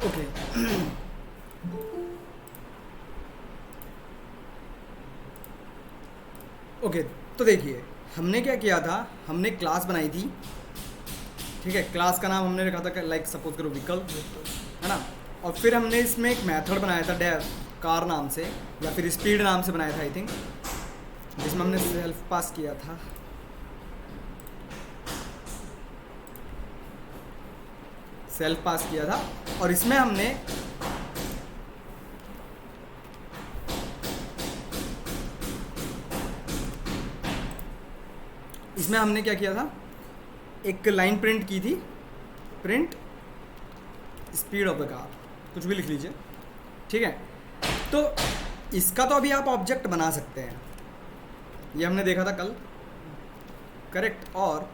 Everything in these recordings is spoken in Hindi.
ओके ओके तो देखिए, हमने क्या किया था, हमने क्लास बनाई थी। ठीक है, क्लास का नाम हमने रखा था लाइक सपोज करो विकल्प, है ना। और फिर हमने इसमें एक मेथड बनाया था डेव कार नाम से, या फिर स्पीड नाम से बनाया था आई थिंक, जिसमें हमने सेल्फ पास किया था। सेल्फ पास किया था और इसमें हमने क्या किया था, एक लाइन प्रिंट की थी, print speed of the car, कुछ भी लिख लीजिए। ठीक है, तो इसका तो अभी आप ऑब्जेक्ट बना सकते हैं, ये हमने देखा था कल, करेक्ट। और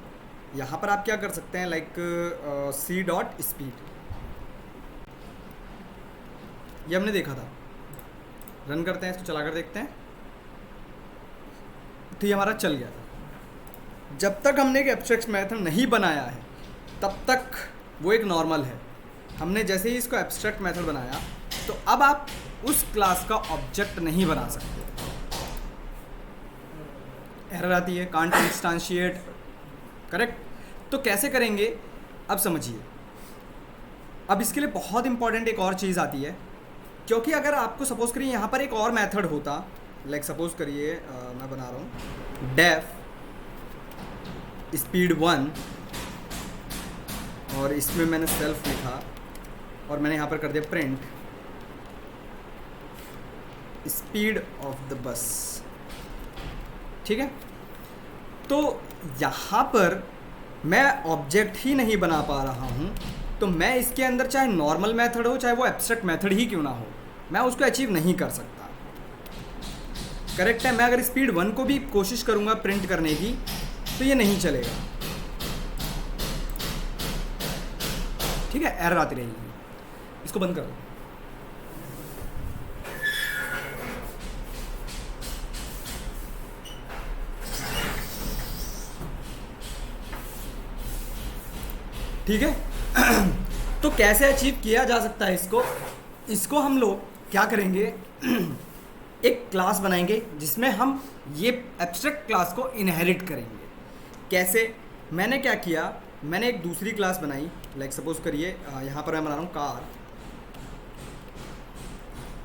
यहाँ पर आप क्या कर सकते हैं, लाइक सी डॉट स्पीड, ये हमने देखा था। रन करते हैं इसको, चला कर देखते हैं। तो ये हमारा चल गया था। जब तक हमने एक एब्स्ट्रैक्ट मेथड नहीं बनाया है तब तक वो एक नॉर्मल है। हमने जैसे ही इसको एब्स्ट्रैक्ट मेथड बनाया तो अब आप उस क्लास का ऑब्जेक्ट नहीं बना सकते। एरर आती है, कांट इंस्टांशिएट, करेक्ट। तो कैसे करेंगे अब समझिए। अब इसके लिए बहुत इंपॉर्टेंट एक और चीज़ आती है, क्योंकि अगर आपको सपोज करिए यहाँ पर एक और मेथड होता, लाइक सपोज करिए मैं बना रहा हूँ डेफ स्पीड 1 और इसमें मैंने सेल्फ लिखा और मैंने यहाँ पर कर दिया print speed of the bus. ठीक है, तो यहाँ पर मैं ऑब्जेक्ट ही नहीं बना पा रहा हूँ, तो मैं इसके अंदर चाहे नॉर्मल मेथड हो चाहे वो एब्स्ट्रैक्ट मेथड ही क्यों ना हो, मैं उसको अचीव नहीं कर सकता। करेक्ट है, मैं अगर स्पीड 1 को भी कोशिश करूँगा प्रिंट करने की तो ये नहीं चलेगा। ठीक है, एरर आती रहेगी। इसको बंद कर दो। ठीक है तो कैसे अचीव किया जा सकता है इसको हम लोग क्या करेंगे एक क्लास बनाएंगे जिसमें हम ये एब्स्ट्रैक्ट क्लास को इनहेरिट करेंगे। कैसे, मैंने क्या किया, मैंने एक दूसरी क्लास बनाई, लाइक सपोज करिए यहाँ पर मैं बना रहा हूँ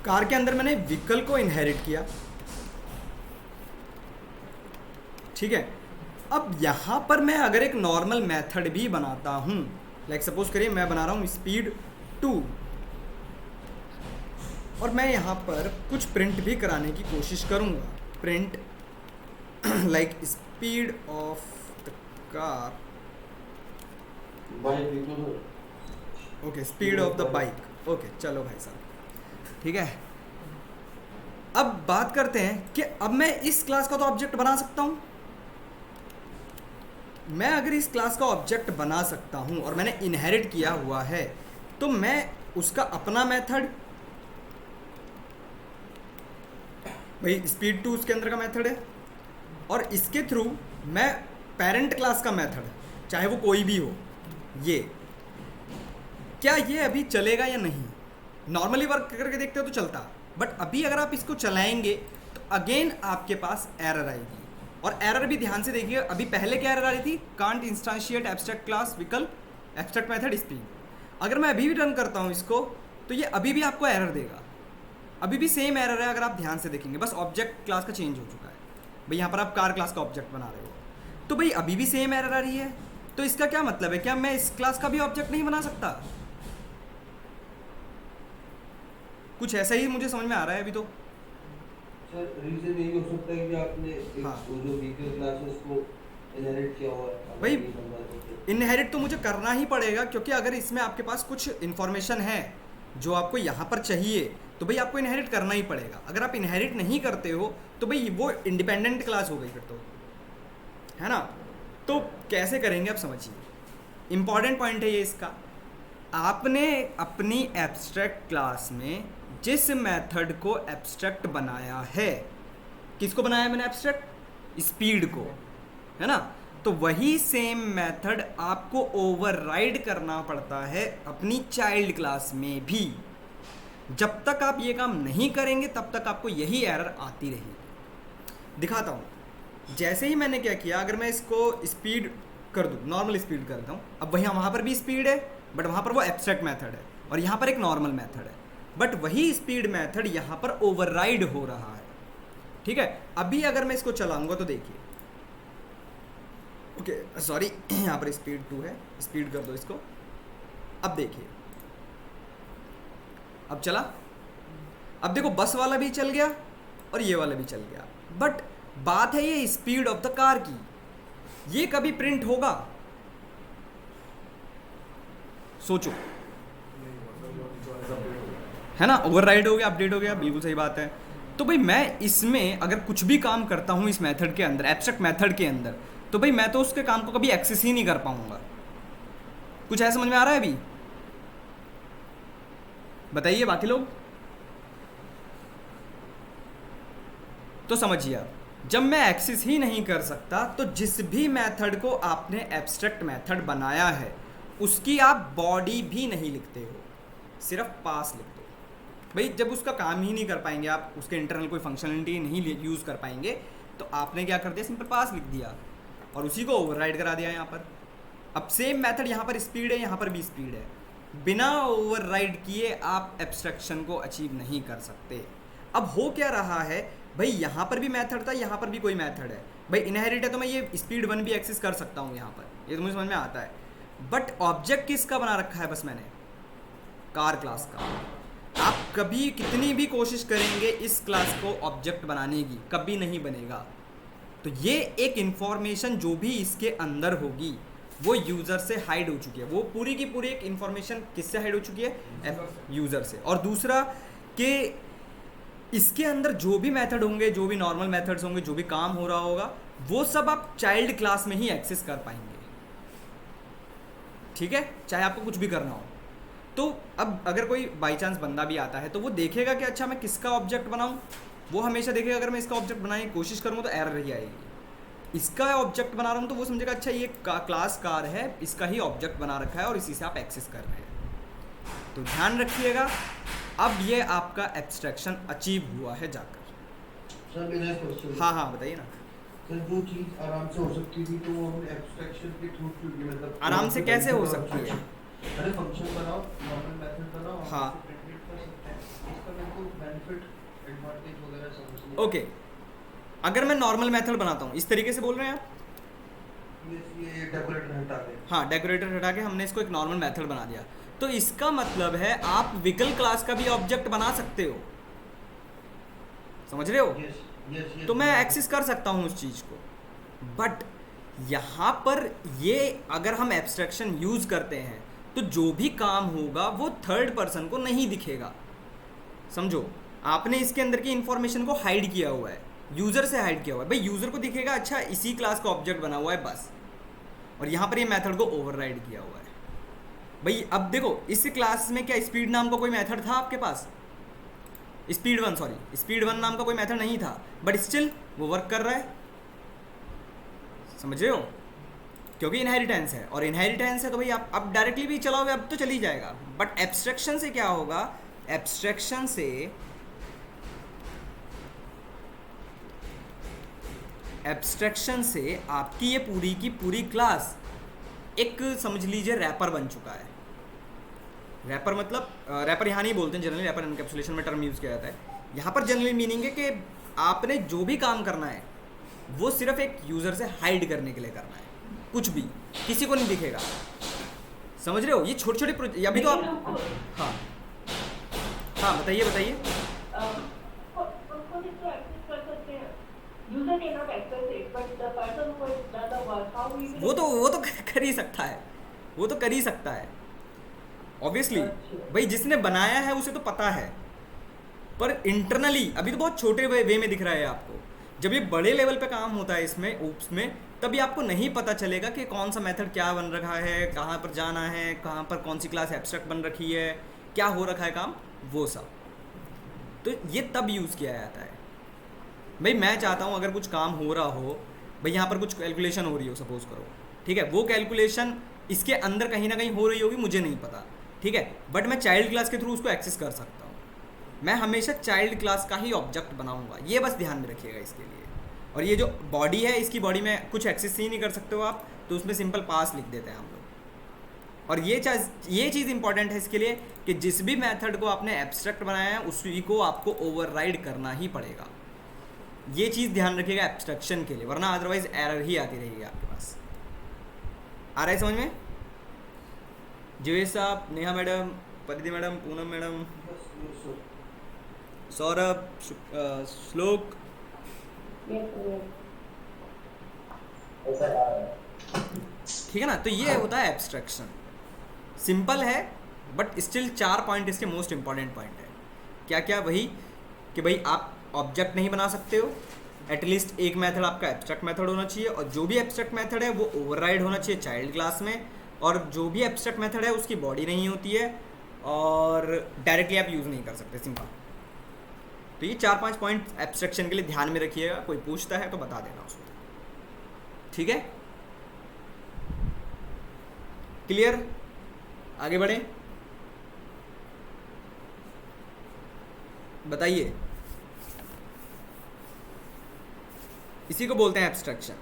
कार के अंदर मैंने व्हीकल को इनहेरिट किया। ठीक है, अब यहाँ पर मैं अगर एक नॉर्मल मेथड भी बनाता हूँ, लाइक सपोज करिए मैं बना रहा हूँ स्पीड 2 और मैं यहाँ पर कुछ प्रिंट भी कराने की कोशिश करूँगा, print like speed of the car, okay speed of the bike. Okay चलो भाई साहब, ठीक है। अब बात करते हैं कि अब मैं इस क्लास का तो ऑब्जेक्ट बना सकता हूँ। मैं अगर इस क्लास का ऑब्जेक्ट बना सकता हूँ और मैंने इनहेरिट किया हुआ है तो मैं उसका अपना मेथड, भाई स्पीड 2 उसके अंदर का मेथड है और इसके थ्रू मैं पेरेंट क्लास का मेथड, चाहे वो कोई भी हो, ये क्या ये अभी चलेगा या नहीं। नॉर्मली वर्क करके देखते हो तो चलता, बट अभी अगर आप इसको चलाएंगे तो अगेन आपके पास एरर आएगी। और एरर भी ध्यान से देखिए, अभी पहले क्या एरर आ रही थी, कांट इंस्टांशिएट एब्स्ट्रैक्ट क्लास विकल्प एब्स्ट्रैक्ट मेथड स्पीड। अगर मैं अभी भी रन करता हूँ इसको तो ये अभी भी आपको एरर देगा, अभी भी सेम एरर है। अगर आप ध्यान से देखेंगे, बस ऑब्जेक्ट क्लास का चेंज हो चुका है। भाई यहाँ पर आप कार क्लास का ऑब्जेक्ट बना रहे हो तो भाई अभी भी सेम एरर आ रही है। तो इसका क्या मतलब है, क्या मैं इस क्लास का भी ऑब्जेक्ट नहीं बना सकता? कुछ ऐसा ही मुझे समझ में आ रहा है अभी तो। सर रीजन यही हो सकता है कि आपने हाँ, वो जो व्हीकल क्लास है उसको इनहेरिट किया हुआ है। भाई इनहेरिट तो मुझे करना ही पड़ेगा, क्योंकि अगर इसमें आपके पास कुछ इन्फॉर्मेशन है जो आपको यहाँ पर चाहिए तो भाई आपको इनहेरिट करना ही पड़ेगा। अगर आप इनहेरिट नहीं करते हो तो भाई वो इंडिपेंडेंट क्लास हो गई फिर तो, है ना। तो कैसे करेंगे आप समझिए, इंपॉर्टेंट पॉइंट है ये इसका। आपने अपनी एब्स्ट्रैक्ट क्लास में जिस मेथड को एब्स्ट्रैक्ट बनाया है, किसको बनाया मैंने एब्स्ट्रैक्ट? स्पीड को, है ना। तो वही सेम मेथड आपको ओवरराइड करना पड़ता है अपनी चाइल्ड क्लास में भी। जब तक आप ये काम नहीं करेंगे तब तक आपको यही एरर आती रहेगी। दिखाता हूँ। जैसे ही मैंने क्या किया, अगर मैं इसको स्पीड कर दूँ, नॉर्मल स्पीड करता हूँ, अब वहाँ पर भी स्पीड है बट वहाँ पर वो एब्स्ट्रैक्ट मेथड है और यहाँ पर एक नॉर्मल मेथड है, बट वही स्पीड मेथड यहाँ पर ओवरराइड हो रहा है। ठीक है, अभी अगर मैं इसको चलाऊंगा तो देखिए, ओके सॉरी यहाँ पर स्पीड 2 है, स्पीड कर दो इसको। अब देखिए, अब चला, अब देखो बस वाला भी चल गया और ये वाला भी चल गया, बट बात है ये स्पीड ऑफ द कार की, ये कभी प्रिंट होगा? सोचो, है ना, ओवरराइड हो गया, अपडेट हो गया, बिल्कुल सही बात है। तो भाई मैं इसमें अगर कुछ भी काम करता हूँ इस मेथड के अंदर, एब्स्ट्रैक्ट मेथड के अंदर, तो भाई मैं तो उसके काम को कभी एक्सेस ही नहीं कर पाऊंगा। कुछ ऐसा समझ में आ रहा है अभी? बताइए बाकी लोग। तो समझिए, जब मैं एक्सेस ही नहीं कर सकता तो जिस भी मेथड को आपने एब्स्ट्रैक्ट मेथड बनाया है उसकी आप बॉडी भी नहीं लिखते हो, सिर्फ पास लिखते हो। भाई जब उसका काम ही नहीं कर पाएंगे आप, उसके इंटरनल कोई फंक्शनलिटी नहीं यूज़ कर पाएंगे, तो आपने क्या कर दिया, सिंपल पास लिख दिया और उसी को ओवरराइड करा दिया यहाँ पर। अब सेम मेथड यहाँ पर स्पीड है, यहाँ पर भी स्पीड है, बिना ओवरराइड किए आप एब्स्ट्रैक्शन को अचीव नहीं कर सकते। अब हो क्या रहा है भाई, यहाँ पर भी मेथड था, यहाँ पर भी कोई मेथड है, भाई इनहेरिट है तो मैं ये स्पीड 1 भी एक्सेस कर सकता हूँ यहाँ पर, ये तो मुझे समझ में आता है। बट ऑब्जेक्ट किसका बना रखा है, बस मैंने कार क्लास का। आप कभी कितनी भी कोशिश करेंगे इस क्लास को ऑब्जेक्ट बनाने की, कभी नहीं बनेगा। तो ये एक इंफॉर्मेशन जो भी इसके अंदर होगी वो यूज़र से हाइड हो चुकी है, वो पूरी की पूरी एक इंफॉर्मेशन किससे हाइड हो चुकी है, यूज़र से। और दूसरा कि इसके अंदर जो भी मेथड होंगे, जो भी नॉर्मल मेथड्स होंगे, जो भी काम हो रहा होगा, वो सब आप चाइल्ड क्लास में ही एक्सेस कर पाएंगे। ठीक है, चाहे आपको कुछ भी करना हो। तो अब अगर कोई बाई चांस बंदा भी आता है तो वो देखेगा कि अच्छा मैं किसका ऑब्जेक्ट बनाऊं, वो हमेशा देखेगा अगर मैं इसका ऑब्जेक्ट बनाने की कोशिश करूँगा तो एरर ही आएगी। इसका ऑब्जेक्ट बना रहा हूँ तो वो समझेगा अच्छा ये क्लास कार है, इसका ही ऑब्जेक्ट बना रखा है और इसी से आप एक्सेस कर रहे हैं। तो ध्यान रखिएगा, अब ये आपका एब्स्ट्रैक्शन अचीव हुआ है जाकर। सर मेरा क्वेश्चन, हाँ हाँ बताइए ना। सर जो चीज आराम से हो सकती थी तो वो हम एब्स्ट्रैक्शन के थ्रू क्यों, मतलब आराम से कैसे हो सकती है? अरे फंक्शन बनाओ, नॉर्मल मेथड बनाओ, हाँ प्रिंट कर सकते हैं, इसका मेरे को बेनिफिट एडवांटेज वगैरह समझ नहीं। ओके, अगर मैं नॉर्मल मेथड बनाता हूँ, इस तरीके से बोल रहे हैं आप? ये डेकोरेटर हटा के, हाँ डेकोरेटर हटा के हमने इसको एक नॉर्मल मेथड बना दिया, तो इसका मतलब है आप व्हीकल क्लास का भी ऑब्जेक्ट बना सकते हो, समझ रहे हो? Yes yes. तो मैं एक्सेस कर सकता हूँ उस चीज़ को। बट यहाँ पर ये अगर हम एब्स्ट्रैक्शन यूज़ करते हैं तो जो भी काम होगा वो थर्ड पर्सन को नहीं दिखेगा। समझो, आपने इसके अंदर की इंफॉर्मेशन को हाइड किया हुआ है, यूज़र से हाइड किया हुआ है। भाई यूज़र को दिखेगा अच्छा इसी क्लास का ऑब्जेक्ट बना हुआ है बस, और यहाँ पर ये मेथड को ओवरराइड किया हुआ है। भाई अब देखो, इस क्लास में क्या स्पीड नाम का कोई मेथड था आपके पास? स्पीड 1 नाम का कोई मेथड नहीं था, बट स्टिल वो वर्क कर रहा है, समझ रहे हो? क्योंकि इनहेरिटेंस है, और इनहेरिटेंस है तो भाई आप अब डायरेक्टली भी चलाओगे अब तो चल ही जाएगा। बट एब्स्ट्रैक्शन से क्या होगा, एब्स्ट्रैक्शन से आपकी ये पूरी की पूरी क्लास एक समझ लीजिए रैपर बन चुका है। रैपर मतलब रैपर यहाँ नहीं बोलते हैं जनरली, रैपर एनकैप्सुलेशन में टर्म यूज़ किया जाता है। यहाँ पर जनरली मीनिंग है कि आपने जो भी काम करना है वो सिर्फ एक यूज़र से हाइड करने के लिए करना है, कुछ भी किसी को नहीं दिखेगा, समझ रहे हो? ये छोटे छोटे अभी तो आप हाँ हाँ बताइए। वो तो कर ही सकता है, वो तो कर ही सकता है ऑब्वियसली। भाई जिसने बनाया है उसे तो पता है, पर इंटरनली अभी तो बहुत छोटे वे में दिख रहा है आपको। जब ये बड़े लेवल पे काम होता है इसमें ऊप्स में, तभी आपको नहीं पता चलेगा कि कौन सा मेथड क्या बन रखा है, कहाँ पर जाना है, कहाँ पर कौन सी क्लास एब्स्ट्रैक्ट बन रखी है, क्या हो रखा है काम, वो सब। तो ये तब यूज़ किया जाता है। भाई मैं चाहता हूँ अगर कुछ काम हो रहा हो भाई यहाँ पर कुछ कैलकुलेशन हो रही हो सपोज करो, ठीक है, वो कैलकुलेशन इसके अंदर कहीं ना कहीं हो रही होगी, मुझे नहीं पता, ठीक है, बट मैं चाइल्ड क्लास के थ्रू उसको एक्सेस कर सकता हूँ। मैं हमेशा चाइल्ड क्लास का ही ऑब्जेक्ट बनाऊंगा, ये बस ध्यान में रखिएगा इसके लिए। और ये जो बॉडी है, इसकी बॉडी में कुछ एक्सेस ही नहीं कर सकते हो आप, तो उसमें सिंपल पास लिख देते हैं हम लोग। और ये चीज़ इंपॉर्टेंट है इसके लिए कि जिस भी मेथड को आपने एब्स्ट्रैक्ट बनाया है उसी को आपको ओवरराइड करना ही पड़ेगा। ये चीज़ ध्यान रखिएगा एब्स्ट्रैक्शन के लिए, वरना अदरवाइज एरर ही आती रहेगी आपके पास। आ रहा है समझ में? जीवेश साहब, नेहा मैडम, परिधि मैडम, पूनम मैडम, सौरभ, श्लोक, ठीक है ना? तो ये होता है एब्स्ट्रैक्शन। सिंपल है बट स्टिल 4 पॉइंट इसके मोस्ट इंपॉर्टेंट पॉइंट है। क्या क्या? वही कि भाई आप ऑब्जेक्ट नहीं बना सकते हो, एटलीस्ट एक मेथड आपका एब्स्ट्रैक्ट मेथड होना चाहिए, और जो भी एब्स्ट्रैक्ट मेथड है वो ओवरराइड होना चाहिए चाइल्ड क्लास में, और जो भी एब्स्ट्रैक्ट मेथड है उसकी बॉडी नहीं होती है और डायरेक्टली आप यूज़ नहीं कर सकते, सिंपल। तो ये 4-5 पॉइंट एब्स्ट्रैक्शन के लिए ध्यान में रखिएगा, कोई पूछता है तो बता देना उसको, ठीक है? क्लियर? आगे बढ़े, बताइए। इसी को बोलते हैं एब्स्ट्रैक्शन।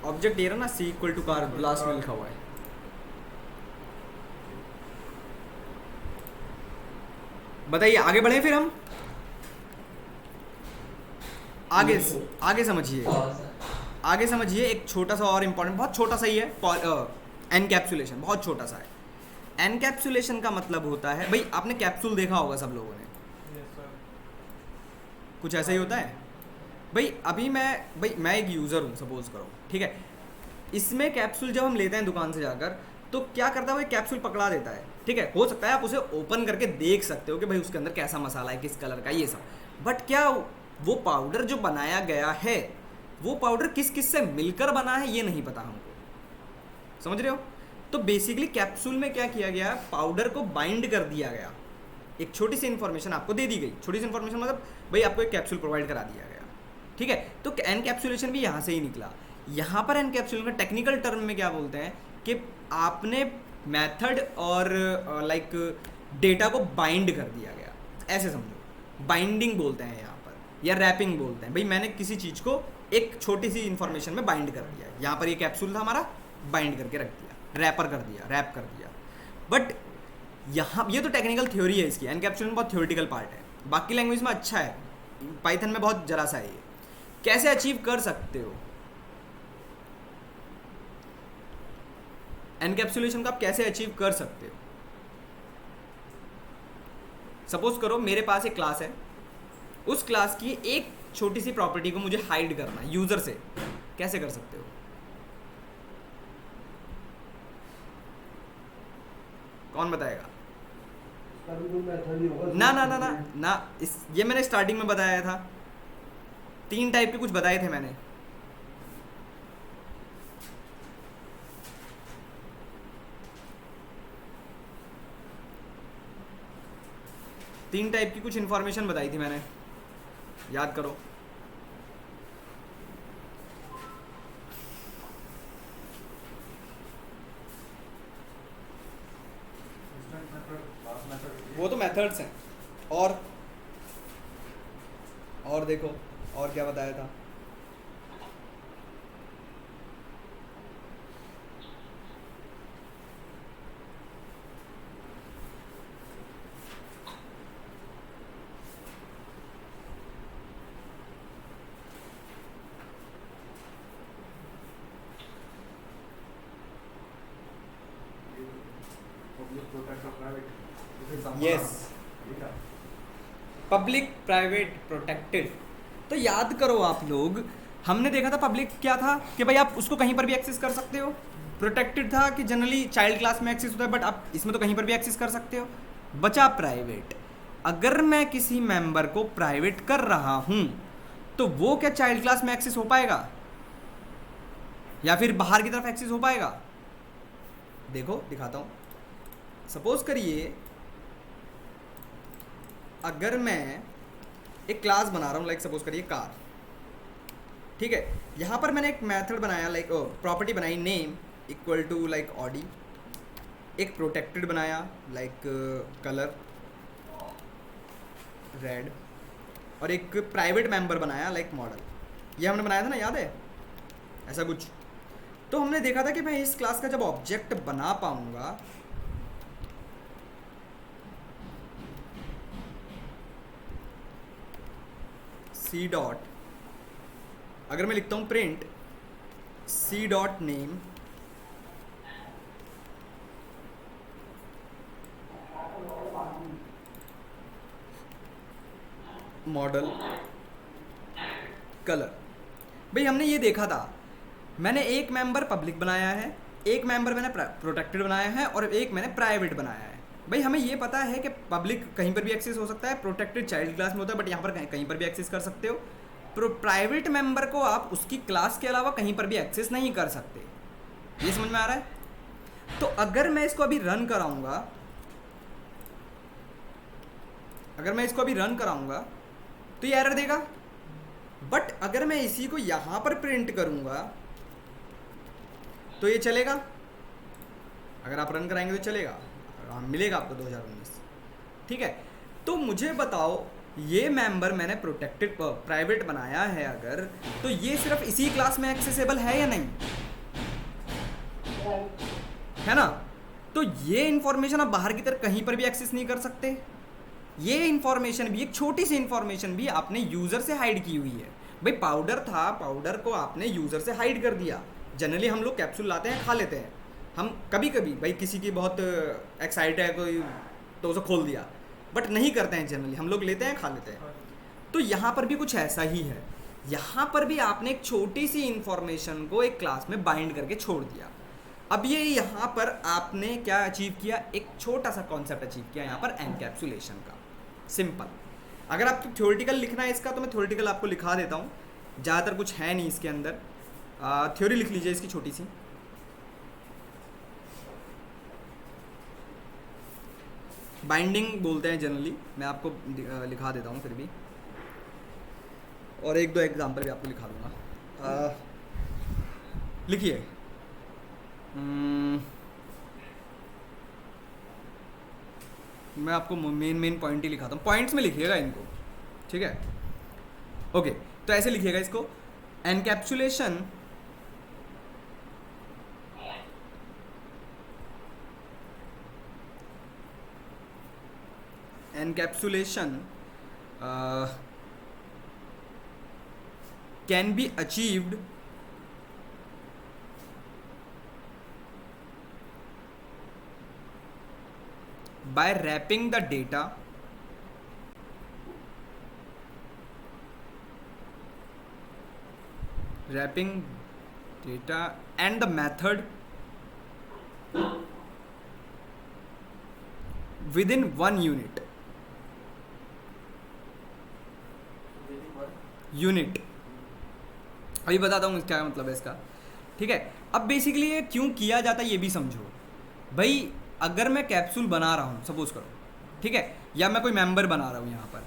ऑब्जेक्ट ये रहा ना, C equal to car, last में लिखा हुआ है। बताइए, आगे बढ़े फिर हम आगे समझिए, आगे समझिए। एक छोटा सा और इम्पोर्टेंट, बहुत छोटा सा ही है, एनकैप्सुलेशन, बहुत छोटा सा है। एनकैप्सुलेशन का मतलब होता है, भाई आपने कैप्सूल देखा होगा सब लोगों ने, कुछ ऐसा ही होता है। भाई अभी मैं एक यूज़र हूँ सपोज करो, ठीक है, इसमें कैप्सूल जब हम लेते हैं दुकान से जाकर, तो क्या करता है, वो कैप्सूल पकड़ा देता है, ठीक है, हो सकता है आप उसे ओपन करके देख सकते हो कि भाई उसके अंदर कैसा मसाला है, किस कलर का, ये सब, बट क्या वो पाउडर जो बनाया गया है वो पाउडर किस किस से मिलकर बना है ये नहीं पता हमको, समझ रहे हो? तो बेसिकली कैप्सूल में क्या किया गया, पाउडर को बाइंड कर दिया गया, एक छोटी सी इन्फॉर्मेशन आपको दे दी गई, छोटी सी इन्फॉर्मेशन मतलब भाई आपको एक कैप्सूल प्रोवाइड करा दिया गया, ठीक है। तो एनकैप्सुलेशन भी यहाँ से ही निकला। यहाँ पर एनकैप्सुलेशन का टेक्निकल टर्म में क्या बोलते हैं कि आपने मेथड और लाइक डेटा को बाइंड कर दिया गया, ऐसे समझो, बाइंडिंग बोलते हैं यहाँ पर, या रैपिंग बोलते हैं। भाई मैंने किसी चीज़ को एक छोटी सी इन्फॉर्मेशन में बाइंड कर दिया, यहाँ पर ये कैप्सूल था हमारा, बाइंड करके रख दिया, रैपर कर दिया, रैप कर दिया। बट यहाँ ये तो टेक्निकल थ्योरी है इसकी, एनकैप्सुलेशन बहुत थ्योरेटिकल पार्ट है, बाकी लैंग्वेज में अच्छा है, पाइथन में बहुत जरा सा है ये। कैसे अचीव कर सकते हो एनकैप्सुलेशन का, आप कैसे अचीव कर सकते हो? सपोज करो मेरे पास एक क्लास है, उस क्लास की एक छोटी सी प्रॉपर्टी को मुझे हाइड करना है यूजर से, कैसे कर सकते हो? कौन बताएगा? ना ना ना ना ना, ये मैंने स्टार्टिंग में बताया था, 3 टाइप के कुछ बताए थे मैंने। तीन टाइप की कुछ इन्फॉर्मेशन बताई थी मैंने, याद करो। वो तो मेथड्स हैं, और देखो और क्या बताया था। Yes, public private protected. तो याद करो आप लोग, हमने देखा था पब्लिक क्या था कि भाई आप उसको कहीं पर भी एक्सेस कर सकते हो, प्रोटेक्टेड था कि जनरली चाइल्ड क्लास में एक्सेस होता है, बट आप इसमें तो कहीं पर भी एक्सेस कर सकते हो। बचा प्राइवेट। अगर मैं किसी मेंबर को प्राइवेट कर रहा हूं तो वो क्या चाइल्ड क्लास में एक्सेस हो पाएगा या फिर बाहर की तरफ एक्सेस हो पाएगा? देखो दिखाता हूं। सपोज करिए अगर मैं एक क्लास बना रहा हूँ, लाइक सपोज करिए कार, ठीक है। यहाँ पर मैंने एक मेथड बनाया, लाइक प्रॉपर्टी बनाई name equal to like Audi, एक प्रोटेक्टेड बनाया लाइक कलर रेड, और एक प्राइवेट मेंबर बनाया लाइक मॉडल। ये हमने बनाया था ना, याद है ऐसा कुछ। तो हमने देखा था कि मैं इस क्लास का जब ऑब्जेक्ट बना पाऊंगा सी डॉट, अगर मैं लिखता हूँ print c dot name model colour, भाई हमने ये देखा था, मैंने एक मेंबर पब्लिक बनाया है, एक मेंबर मैंने प्रोटेक्टेड बनाया है, और एक मैंने प्राइवेट बनाया है। भाई हमें ये पता है कि पब्लिक कहीं पर भी एक्सेस हो सकता है, प्रोटेक्टेड चाइल्ड क्लास में होता है, बट यहाँ पर कहीं पर भी एक्सेस कर सकते हो। प्राइवेट मेंबर को आप उसकी क्लास के अलावा कहीं पर भी एक्सेस नहीं कर सकते। ये समझ में आ रहा है? तो अगर मैं इसको अभी रन कराऊंगा, तो ये एरर देगा। बट अगर मैं इसी को यहां पर प्रिंट करूंगा तो ये चलेगा। अगर आप रन कराएंगे तो चलेगा, मिलेगा आपको 2019, ठीक है। तो मुझे बताओ, ये मेंबर मैंने प्रोटेक्टेड प्राइवेट बनाया है अगर, तो ये सिर्फ इसी क्लास में एक्सेसिबल है या नहीं, है ना? तो ये इंफॉर्मेशन आप बाहर की तरफ कहीं पर भी एक्सेस नहीं कर सकते। ये इंफॉर्मेशन भी, एक छोटी सी इंफॉर्मेशन भी आपने यूज़र से हाइड की हुई है। भाई पाउडर था, पाउडर को आपने यूज़र से हाइड कर दिया। जनरली हम लोग कैप्सूल लाते हैं, खा लेते हैं। हम कभी कभी भाई किसी की बहुत एक्साइट है कोई तो उसे खोल दिया, बट नहीं करते हैं जनरली, हम लोग लेते हैं खा लेते हैं। तो यहाँ पर भी कुछ ऐसा ही है। यहाँ पर भी आपने एक छोटी सी इंफॉर्मेशन को एक क्लास में बाइंड करके छोड़ दिया। अब ये यहाँ पर आपने क्या अचीव किया, एक छोटा सा कॉन्सेप्ट अचीव किया यहाँ पर एनकैप्सुलेशन का। सिंपल। अगर आपको थ्योरेटिकल लिखना है इसका तो मैं थ्योरेटिकल आपको लिखा देता हूँ, ज़्यादातर कुछ है नहीं इसके अंदर। थ्योरी लिख लीजिए इसकी छोटी सी। बाइंडिंग बोलते हैं जनरली, मैं आपको लिखा देता हूँ फिर भी, और एक दो एग्जांपल भी आपको लिखा दूंगा। लिखिए मैं आपको मेन पॉइंट ही लिखाता हूँ, पॉइंट्स में लिखिएगा इनको, ठीक है? ओके, तो ऐसे लिखिएगा इसको, encapsulation can be achieved by wrapping the data and the method within one unit. अभी बताता हूँ क्या मतलब है इसका, ठीक है? अब बेसिकली ये क्यों किया जाता है ये भी समझो। भाई अगर मैं कैप्सूल बना रहा हूँ सपोज करो, ठीक है, या मैं कोई मेंबर बना रहा हूँ यहाँ पर,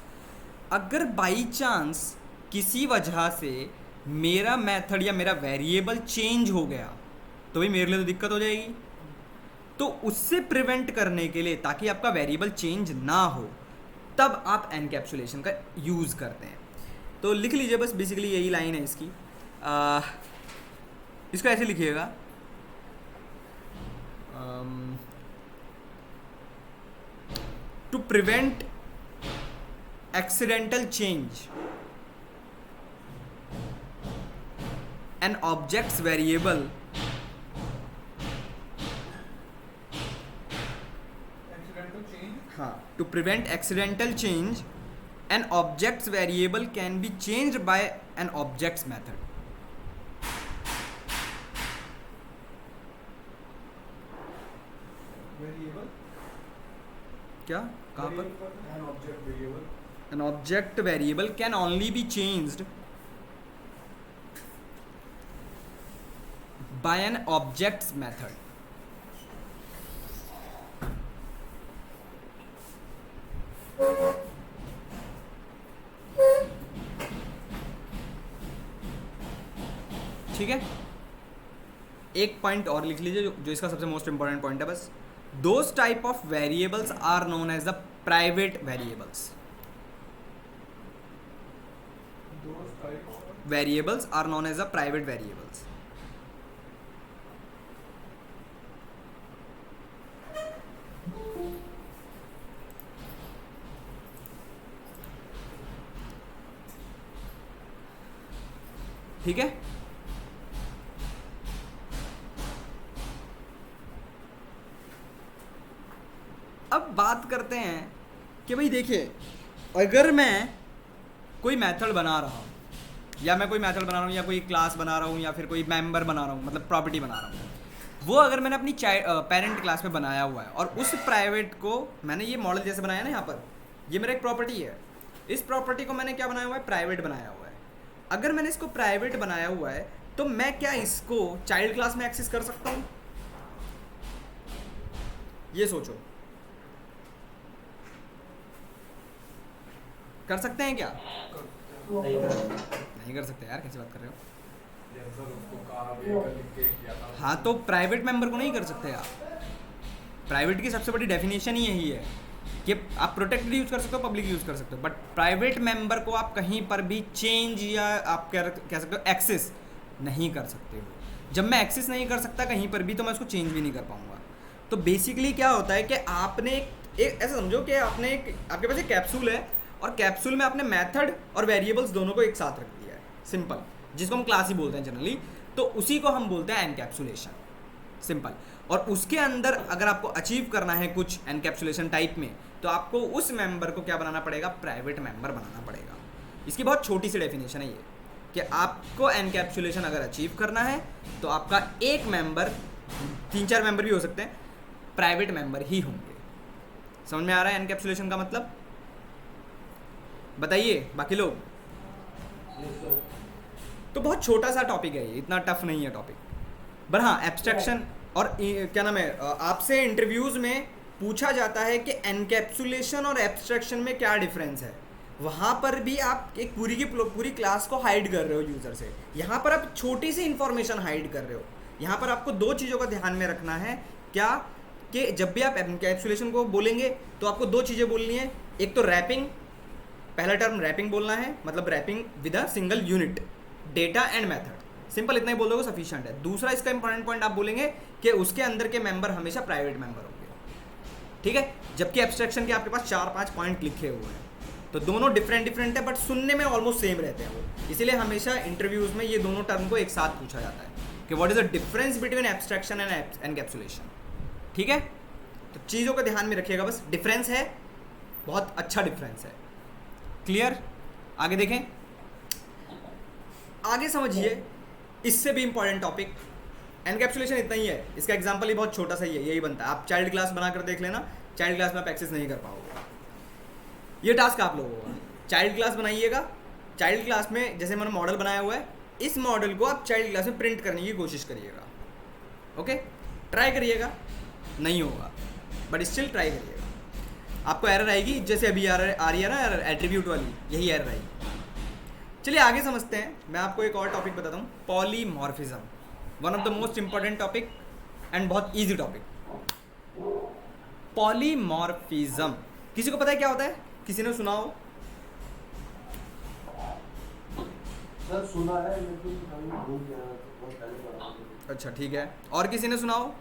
अगर बाई चांस किसी वजह से मेरा मेथड या मेरा वेरिएबल चेंज हो गया तो भाई मेरे लिए तो दिक्कत हो जाएगी। तो उससे प्रिवेंट करने के लिए, ताकि आपका वेरिएबल चेंज ना हो, तब आप एनकैप्सुलेशन का यूज़ करते हैं। तो लिख लीजिए बस, बेसिकली यही लाइन है इसकी। इसको ऐसे लिखिएगा, to prevent accidental change an object's variable to prevent accidental change an object's variable can be changed by an object's method. Variable क्या कहाँ पर? An object variable, An object variable can only be changed by an object's method. ठीक है, एक पॉइंट और लिख लीजिए जो इसका सबसे मोस्ट इंपॉर्टेंट पॉइंट है बस। Those type of variables are known as the private variables. Variables are known as the private variables. ठीक है, अब बात करते हैं कि भाई देखिए, अगर मैं कोई मेथड बना रहा हूँ या मैं कोई मेथड बना रहा हूँ या कोई क्लास बना रहा हूँ या फिर कोई मेंबर बना रहा हूँ, मतलब प्रॉपर्टी बना रहा हूँ, वो अगर मैंने अपनी पेरेंट क्लास में बनाया हुआ है और उस प्राइवेट को मैंने ये मॉडल जैसे बनाया ना, यहाँ पर ये मेरा एक प्रॉपर्टी है, इस प्रॉपर्टी को मैंने क्या बनाया हुआ है, प्राइवेट बनाया हुआ है। अगर मैंने इसको प्राइवेट बनाया हुआ है तो मैं क्या इसको चाइल्ड क्लास में एक्सेस कर सकता हूँ? ये सोचो, कर सकते हैं क्या? नहीं कर सकते यार, कैसी बात कर रहे हो? हाँ, तो प्राइवेट मेंबर को नहीं कर सकते आप। प्राइवेट की सबसे बड़ी डेफिनेशन ही यही है कि आप प्रोटेक्टेड यूज कर सकते हो, पब्लिक यूज कर सकते हो, बट प्राइवेट मेंबर को आप कहीं पर भी चेंज या आप कह सकते हो एक्सेस नहीं कर सकते हो। जब मैं एक्सेस नहीं कर सकता कहीं पर भी तो मैं उसको चेंज भी नहीं कर पाऊंगा। तो बेसिकली क्या होता है कि आपने एक ऐसा समझो कि आपके पास एक कैप्सूल है और कैप्सूल में आपने मेथड और वेरिएबल्स दोनों को एक साथ रख दिया है, सिंपल, जिसको हम क्लास ही बोलते हैं जनरली, तो उसी को हम बोलते हैं एनकैप्सुलेशन, सिंपल। और उसके अंदर अगर आपको अचीव करना है कुछ एनकैप्सुलेशन टाइप में, तो आपको उस मेंबर को क्या बनाना पड़ेगा, प्राइवेट मेंबर बनाना पड़ेगा। इसकी बहुत छोटी सी डेफिनेशन है ये कि आपको एनकैप्सुलेशन अगर अचीव करना है तो आपका एक मेंबर, 3-4 मेंबर भी हो सकते हैं, प्राइवेट मेंबर ही होंगे। समझ में आ रहा है एनकैप्सुलेशन का मतलब? बताइए बाकी लोग। तो बहुत छोटा सा टॉपिक है ये, इतना टफ नहीं है टॉपिक, पर हाँ एब्स्ट्रैक्शन और क्या नाम है, आपसे इंटरव्यूज में पूछा जाता है कि एनकैप्सुलेशन और एब्स्ट्रैक्शन में क्या डिफरेंस है। वहाँ पर भी आप एक पूरी की पूरी क्लास को हाइड कर रहे हो यूज़र से, यहाँ पर आप छोटी सी इंफॉर्मेशन हाइड कर रहे हो। यहाँ पर आपको 2 चीज़ों का ध्यान में रखना है, क्या कि जब भी आप एनकैप्सुलेशन को बोलेंगे तो आपको 2 चीज़ें बोलनी है। एक तो रैपिंग, पहला टर्म रैपिंग बोलना है, मतलब wrapping with a single unit, data and method, simple इतना ही बोल दोगे सफिशिएंट है। दूसरा इसका इंपॉर्टेंट पॉइंट आप बोलेंगे कि उसके अंदर के मेंबर हमेशा प्राइवेट मेंबर होंगे, ठीक है, जबकि एब्स्ट्रैक्शन के आपके पास 4-5 पॉइंट लिखे हुए हैं। तो दोनों डिफरेंट है बट सुनने में ऑलमोस्ट सेम रहते हैं वो, इसीलिए हमेशा इंटरव्यूज में ये दोनों टर्म को एक साथ पूछा जाता है कि what is the difference between abstraction and encapsulation, ठीक है। तो चीज़ों को ध्यान में रखिएगा, बस डिफरेंस है, बहुत अच्छा डिफरेंस है, क्लियर। आगे देखें, आगे समझिए, इससे भी इंपॉर्टेंट टॉपिक, एनकैप्सुलेशन इतना ही है, इसका एग्जांपल ही बहुत छोटा सा ही है, यही बनता है। आप चाइल्ड क्लास बनाकर देख लेना, चाइल्ड क्लास में आप एक्सेस नहीं कर पाओगे। ये टास्क आप लोगों का, चाइल्ड क्लास बनाइएगा, चाइल्ड क्लास में जैसे मैंने मॉडल बनाया हुआ है, इस मॉडल को आप चाइल्ड क्लास में प्रिंट करने की कोशिश करिएगा, ओके, ट्राई करिएगा, नहीं होगा बट स्टिल ट्राई करिएगा, आपको एरर आएगी, जैसे अभी आ रही है ना एट्रीब्यूट वाली, यही एरर आएगी। चलिए आगे समझते हैं, मैं आपको एक और टॉपिक बताता हूँ, polymorphism, one of the most important topic and बहुत इजी टॉपिक। पॉलीमॉर्फिज्म किसी को पता है क्या होता है? किसी ने सुना हो? सर सुना है लेकिन कभी भूल गया, बहुत पहले पढ़ा था। अच्छा ठीक है, और किसी ने सुना हो?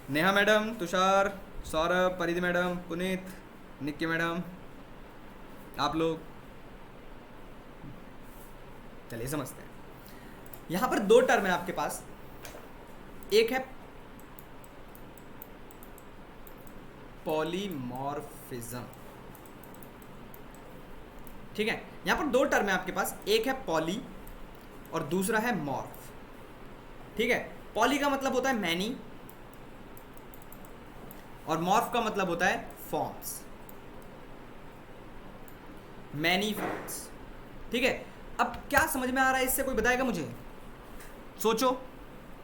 नेहा मैडम, तुषार, सौरभ, परिधि मैडम, पुनीत, निक्की मैडम, आप लोग? चलिए समझते हैं। यहाँ पर 2 टर्म है आपके पास, एक है पॉलीमॉर्फिज्म, ठीक है। यहाँ पर 2 टर्म है आपके पास, एक है पॉली और दूसरा है मॉर्फ, ठीक है। पॉली का मतलब होता है मैनी और मॉर्फ का मतलब होता है फॉर्म्स, मैनी फॉर्म्स, ठीक है। अब क्या समझ में आ रहा है इससे, कोई बताएगा मुझे? सोचो,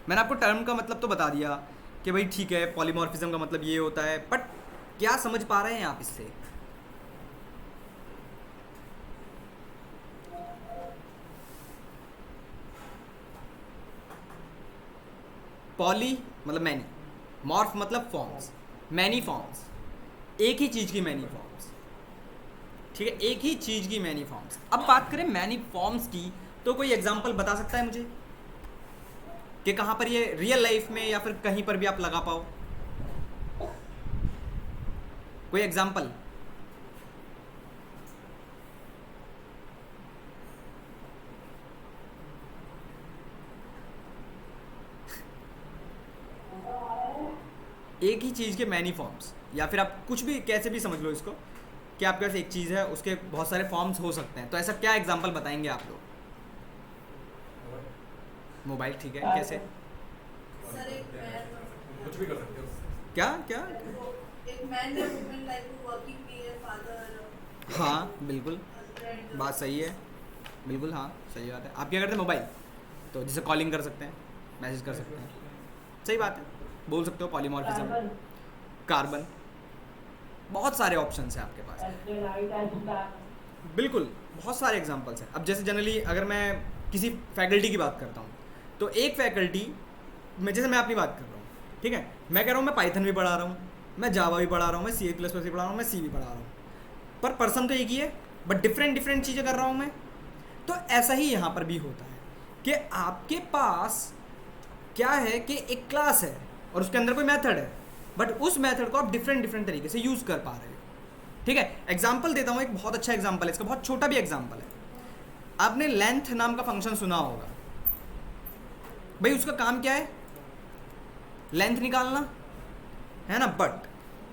मैंने आपको टर्म का मतलब तो बता दिया कि भाई ठीक है, पॉलीमॉर्फिज्म का मतलब ये होता है, बट क्या समझ पा रहे हैं आप इससे? पॉली मतलब मैनी, मॉर्फ मतलब फॉर्म्स, मैनी फॉर्म्स, एक ही चीज़ की मैनी फॉर्म्स, ठीक है, एक ही चीज़ की मैनी फॉर्म्स। अब बात करें मैनी फॉर्म्स की, तो कोई एग्जांपल बता सकता है मुझे कि कहाँ पर ये रियल लाइफ में या फिर कहीं पर भी आप लगा पाओ? कोई एग्जांपल? एक ही चीज़ के मैनी फॉर्म्स, या फिर आप कुछ भी कैसे भी समझ लो इसको कि आपके पास एक चीज़ है, उसके बहुत सारे फॉर्म्स हो सकते हैं। तो ऐसा क्या एग्जांपल बताएंगे आप लोग? मोबाइल, ठीक है, कैसे? सर एक मैन कुछ भी कर सकते हो। क्या क्या? एक मैन या woman like working mayor father हाँ बिल्कुल, हस्बैंड बात सही है, बिल्कुल हाँ सही बात है। आप क्या करते हैं? मोबाइल, तो जिसे कॉलिंग कर सकते हैं, मैसेज कर सकते हैं, सही बात है, बोल सकते हो पॉलीमॉर्फिज्म। कार्बन, बहुत सारे ऑप्शंस हैं आपके पास, बिल्कुल बहुत सारे एग्जांपल्स हैं। अब जैसे जनरली अगर मैं किसी फैकल्टी की बात करता हूँ, तो एक फैकल्टी में, जैसे मैं अपनी बात कर रहा हूँ, ठीक है, मैं कह रहा हूँ मैं पाइथन भी पढ़ा रहा हूँ, मैं जावा भी पढ़ा रहा हूँ, मैं C++ भी पढ़ा रहा हूँ, मैं सी भी पढ़ा रहा हूँ, पर पर्सन तो एक ही है, बट डिफरेंट डिफरेंट चीज़ें कर रहा हूँ मैं। तो ऐसा ही यहाँ पर भी होता है कि आपके पास क्या है कि एक क्लास है और उसके अंदर कोई मेथड है, बट उस मेथड को आप डिफरेंट डिफरेंट तरीके से यूज़ कर पा रहे हो, ठीक है। एग्जाम्पल देता हूँ, एक बहुत अच्छा एग्जाम्पल है इसका, बहुत छोटा भी एग्जाम्पल है। आपने लेंथ नाम का फंक्शन सुना होगा, भाई उसका काम क्या है? लेंथ निकालना है ना। बट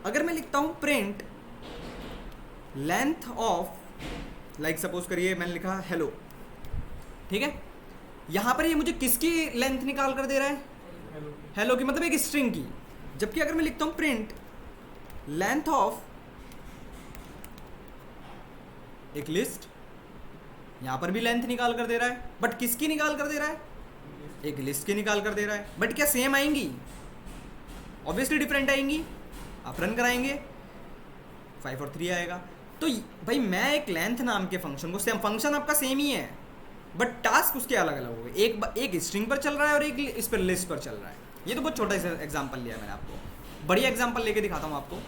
अगर मैं लिखता हूँ print length of, like suppose करिए मैंने लिखा हेलो, ठीक है, यहाँ पर ये मुझे किसकी लेंथ निकाल कर दे रहा है? हेलो की, मतलब एक स्ट्रिंग की। जबकि अगर मैं लिखता हूँ प्रिंट लेंथ ऑफ एक लिस्ट, यहाँ पर भी लेंथ निकाल कर दे रहा है, बट किसकी निकाल कर दे रहा है? एक लिस्ट की निकाल कर दे रहा है। बट क्या सेम आएंगी? ऑब्वियसली डिफरेंट आएंगी। आप रन कराएंगे 5 और 3 आएगा। तो भाई मैं एक लेंथ नाम के फंक्शन को, सेम फंक्शन आपका सेम ही है, बट टास्क उसके अलग अलग हो गए। एक स्ट्रिंग पर चल रहा है और एक इस पर लिस्ट पर चल रहा है। ये तो बहुत छोटा सा एग्जाम्पल लिया मैंने आपको, बढ़िया एग्जाम्पल लेके दिखाता हूँ आपको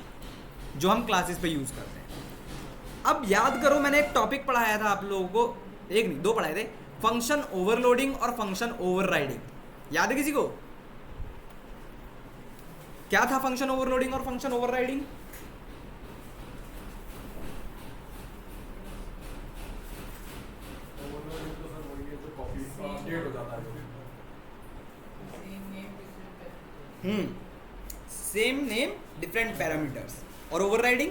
जो हम क्लासेस पे यूज़ करते हैं। अब याद करो, मैंने एक टॉपिक पढ़ाया था आप लोगों को, एक नहीं 2 पढ़ाए थे, फंक्शन ओवरलोडिंग और फंक्शन ओवरराइडिंग। याद है किसी को? क्या था फंक्शन ओवरलोडिंग और फंक्शन ओवरराइडिंग? अपडेट हो जाता है। Same name different parameters. और overriding?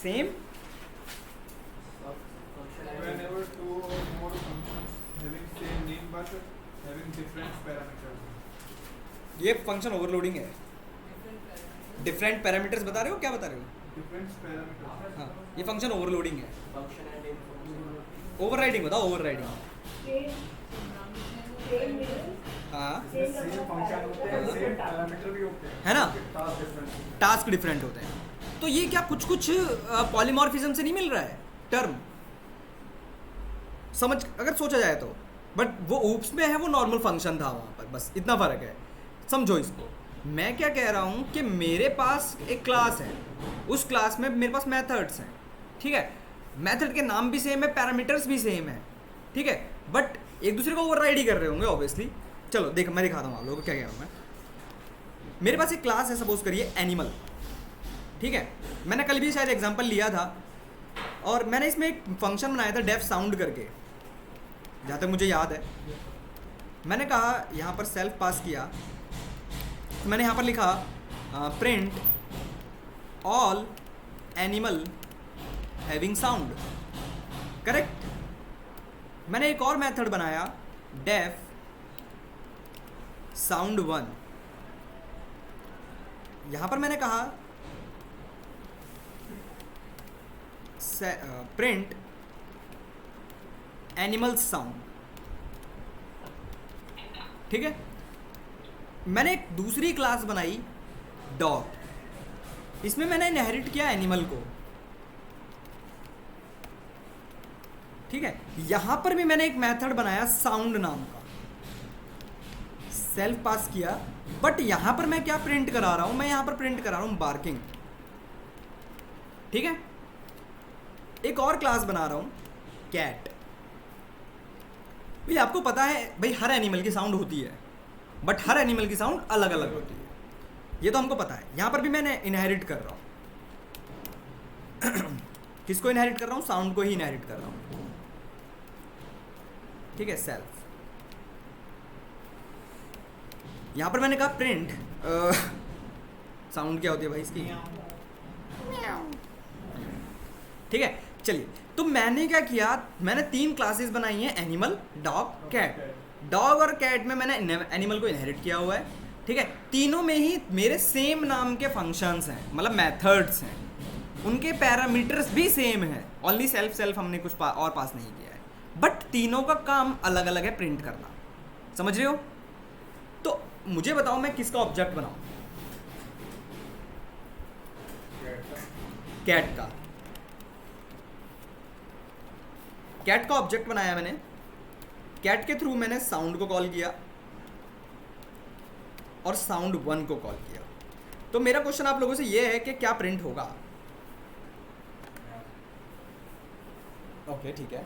Same Whenever 2 or more functions having same name but having different parameters. ये फंक्शन ओवरलोडिंग है। डिफरेंट पैरामीटर्स बता रहे हो, क्या बता रहे हो? Different parameters. हाँ, ये फंक्शन ओवरलोडिंग है। फंक्शन एंड ओवरराइडिंग बताओ, ओवरराइडिंग। हाँ Same function होते हैं, same parameter भी होते हैं, है ना, task different. टास्क डिफरेंट होते हैं। तो ये क्या कुछ कुछ पॉलीमॉर्फिज्म से नहीं मिल रहा है टर्म? समझ अगर सोचा जाए तो, बट वो ऊप्स में है, वो नॉर्मल फंक्शन था वहाँ पर, बस इतना फ़र्क है। समझो इसको। मैं क्या कह रहा हूँ कि मेरे पास एक क्लास है, उस क्लास में मेरे पास मेथड्स हैं, ठीक है, मेथड के नाम भी सेम है, पैरामीटर्स भी सेम है, ठीक है, बट एक दूसरे को ओवरराइड ही कर रहे होंगे ऑब्वियसली। चलो देख, मैं दिखाता हूँ आप लोगों को क्या कह रहा हूँ मैं। मेरे पास एक क्लास है, सपोज करिए एनिमल, ठीक है, मैंने कल भी शायद एग्जांपल लिया था, और मैंने इसमें एक फंक्शन बनाया था डेफ साउंड करके, जहाँ तक मुझे याद है। मैंने कहा यहाँ पर सेल्फ पास किया, तो मैंने यहाँ पर लिखा print all animal having sound, correct. मैंने एक और मेथड बनाया डेफ साउंड 1, यहाँ पर मैंने कहा प्रिंट एनिमल साउंड, ठीक है। मैंने एक दूसरी क्लास बनाई डॉग, इसमें मैंने इनहेरिट किया एनिमल को, ठीक है, यहां पर भी मैंने एक मेथड बनाया साउंड नाम का, सेल्फ पास किया, बट यहां पर मैं क्या प्रिंट करा रहा हूं, मैं यहां पर प्रिंट करा रहा हूं बार्किंग। ठीक है, एक और क्लास बना रहा हूं कैट। भाई आपको पता है भाई हर एनिमल की साउंड होती है, बट हर एनिमल की साउंड अलग अलग होती है, ये तो हमको पता है। यहां पर भी मैंने इनहेरिट कर रहा हूं किसको इनहेरिट कर रहा हूं, साउंड को ही इनहेरिट कर रहा हूं। ठीक है, सेल्फ। यहां पर मैंने कहा प्रिंट साउंड क्या होती है भाई इसकी, ठीक है। चलिए, तो मैंने क्या किया, मैंने 3 क्लासेस बनाई हैं, एनिमल, डॉग, कैट। डॉग और कैट में मैंने एनिमल को इनहेरिट किया हुआ है। ठीक है, तीनों में ही मेरे सेम नाम के फंक्शंस हैं, मतलब मेथड्स हैं, उनके पैरामीटर्स भी सेम हैं, ओनली सेल्फ हमने कुछ और पास नहीं किया है, बट तीनों का काम अलग अलग है, प्रिंट करना। समझ रहे हो? तो मुझे बताओ मैं किसका ऑब्जेक्ट बनाऊं, कैट का। कैट का ऑब्जेक्ट बनाया मैंने, कैट के थ्रू मैंने साउंड को कॉल किया और साउंड 1 को कॉल किया। तो मेरा क्वेश्चन आप लोगों से ये है कि क्या प्रिंट होगा। ओके, ठीक है,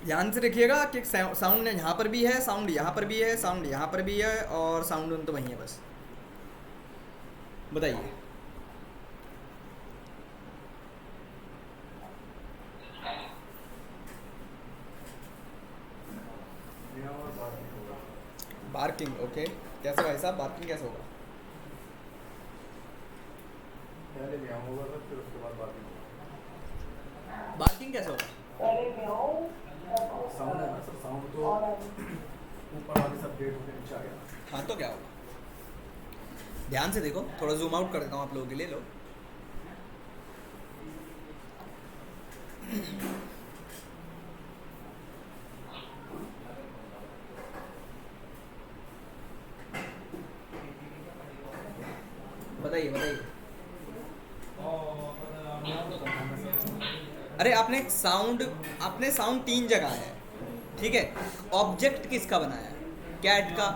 ध्यान से देखिएगा कि साउंड यहाँ पर भी है, साउंड यहाँ पर भी है, साउंड यहाँ पर भी है, और साउंड 1 तो वहीं है। बस बताइए, बार्किंग। ओके, कैसे भाई साहब, बार्किंग कैसे होगा? पहले म्याऊं होगा सर, फिर उसके बाद बार्किंग होगा। बार्किंग कैसे होगा? साउंड है ना सर, साउंड तो ऊपर वाले सब गेट होकर नीचे आ गया। हाँ, तो क्या होगा? ध्यान से देखो, थोड़ा जूम आउट कर देता हूँ आप लोगों के लिए। लो, बताइए बताइए। अरे आपने साउंड 3 जगह है, ठीक है। ऑब्जेक्ट किसका बनाया है? कैट का।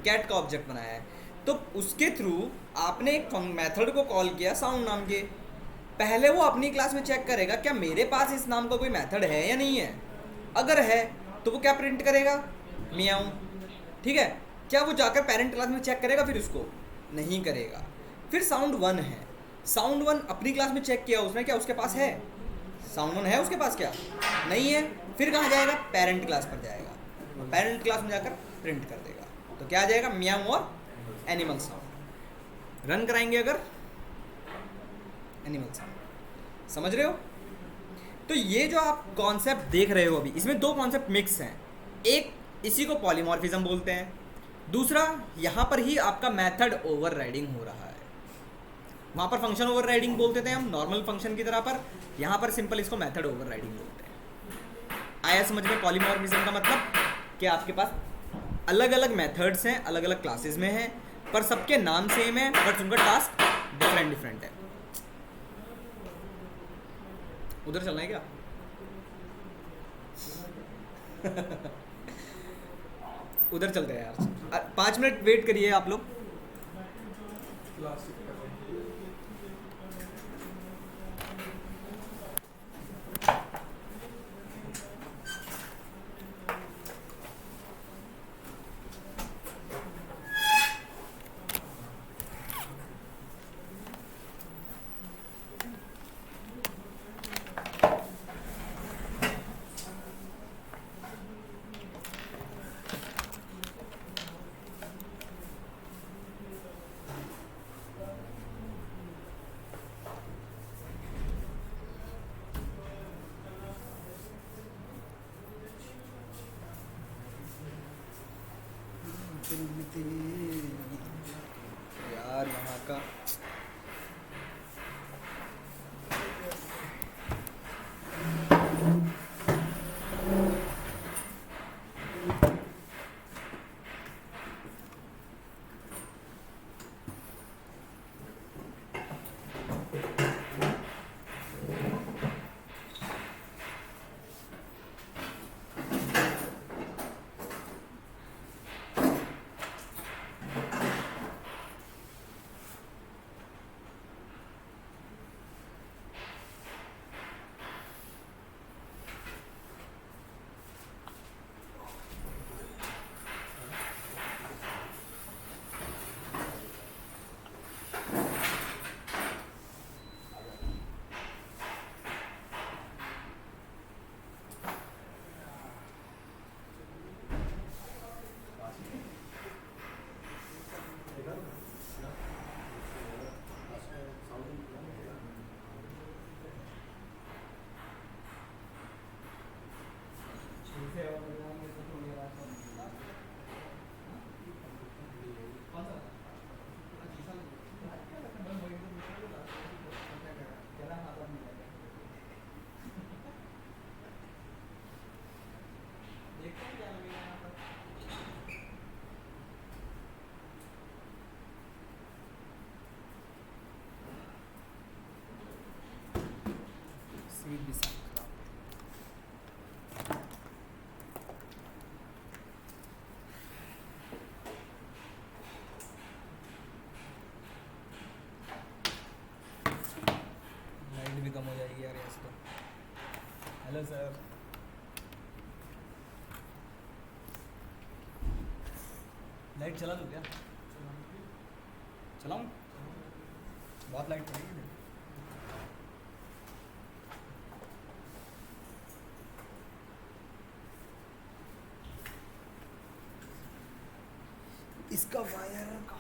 कैट का ऑब्जेक्ट बनाया है, तो उसके थ्रू आपने एक मेथड को कॉल किया साउंड नाम के। पहले वो अपनी क्लास में चेक करेगा क्या मेरे पास इस नाम का कोई मेथड है या नहीं है। अगर है तो वो क्या प्रिंट करेगा? मियाऊं। ठीक है, क्या वो जाकर पेरेंट क्लास में चेक करेगा फिर उसको? नहीं करेगा। फिर साउंड 1 है, साउंड 1 अपनी क्लास में चेक किया उसने, क्या उसके पास है? साउंड 1 है उसके पास? क्या नहीं है। फिर कहाँ जाएगा? पेरेंट क्लास पर जाएगा, पेरेंट क्लास में जाकर प्रिंट कर देगा। तो क्या आ जाएगा? मियाऊं और एनिमल साउंड। रन कराएंगे अगर, एनिमल साउंड। समझ रहे हो? तो ये जो आप कॉन्सेप्ट देख रहे हो अभी, इसमें 2 कॉन्सेप्ट मिक्स हैं। एक, इसी को पॉलीमॉर्फिज्म बोलते हैं। दूसरा, यहाँ पर ही आपका मेथड ओवरराइडिंग हो रहा है। वहाँ पर फंक्शन ओवरराइडिंग बोलते थे हम नॉर्मल फंक्शन की तरह, पर यहाँ पर सिंपल इसको मेथड ओवरराइडिंग बोलते हैं। आया समझ में? पॉलीमॉर्फिज्म का मतलब कि आपके पास अलग अलग मेथड्स हैं, अलग अलग क्लासेस में हैं, पर सबके नाम सेम है, बट उनका टास्क डिफरेंट है। उधर चलना है क्या? उधर चलते हैं यार, 5 मिनट वेट करिए आप लोग। यार यहाँ का with विशाखा. लाइट भी कम हो जाएगी यार यस तो. Hello sir. लाइट चला दूँ क्या? चलाऊँ? बहुत लाइट पड़ेगी इधर. इसका वायर कहाँ